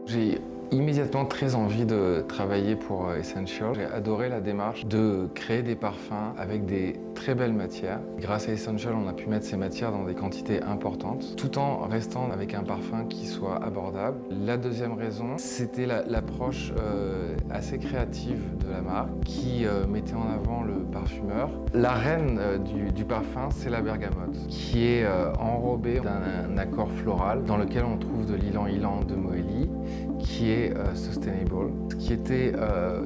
J'ai immédiatement très envie de travailler pour Essential. J'ai adoré la démarche de créer des parfums avec des très belles matières. Grâce à Essential, on a pu mettre ces matières dans des quantités importantes, tout en restant avec un parfum qui soit abordable. La deuxième raison, c'était l'approche assez créative de la marque, qui mettait en avant le parfumeur. La reine du parfum, c'est la bergamote, qui est enrobée d'un accord floral dans lequel on trouve de l'ylang-ylang de Moëli, qui est sustainable. Ce qui était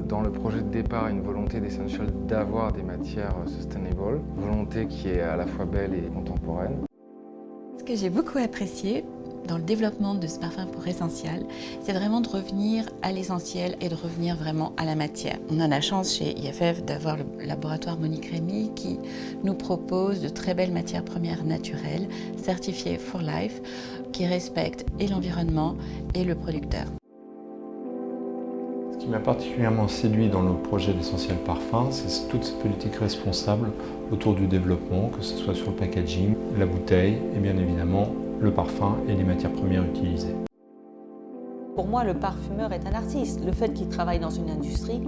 dans le projet de départ une volonté d'Essential d'avoir des matières sustainable, volonté qui est à la fois belle et contemporaine. Ce que j'ai beaucoup apprécié dans le développement de ce parfum pour Essential, c'est vraiment de revenir à l'essentiel et de revenir vraiment à la matière. On a la chance chez IFF d'avoir le laboratoire Monique Rémy qui nous propose de très belles matières premières naturelles, certifiées for life, qui respectent et l'environnement et le producteur. Ce qui m'a particulièrement séduit dans le projet d'Essential Parfum, c'est toute cette politique responsable autour du développement, que ce soit sur le packaging, la bouteille et bien évidemment le parfum et les matières premières utilisées. Pour moi, le parfumeur est un artiste. Le fait qu'il travaille dans une industrie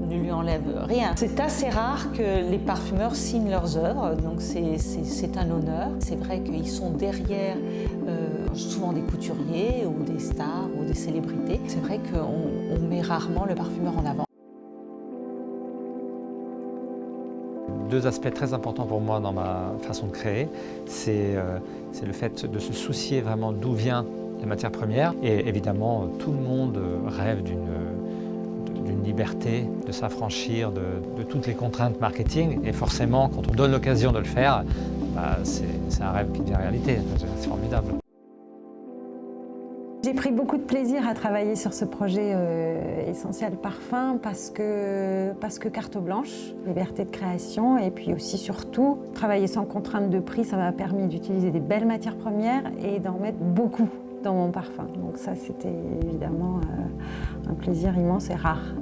ne lui enlève rien. C'est assez rare que les parfumeurs signent leurs œuvres, donc c'est un honneur. C'est vrai qu'ils sont derrière souvent des couturiers ou des stars ou des célébrités. C'est vrai qu'on met rarement le parfumeur en avant. Deux aspects très importants pour moi dans ma façon de créer, c'est le fait de se soucier vraiment d'où vient la matière première. Et évidemment, tout le monde rêve d'une liberté, de s'affranchir de toutes les contraintes marketing. Et forcément, quand on donne l'occasion de le faire, c'est un rêve qui devient réalité. C'est formidable. J'ai pris beaucoup de plaisir à travailler sur ce projet Essential Parfum parce que carte blanche, liberté de création et puis aussi surtout travailler sans contrainte de prix, ça m'a permis d'utiliser des belles matières premières et d'en mettre beaucoup dans mon parfum. Donc ça c'était évidemment un plaisir immense et rare.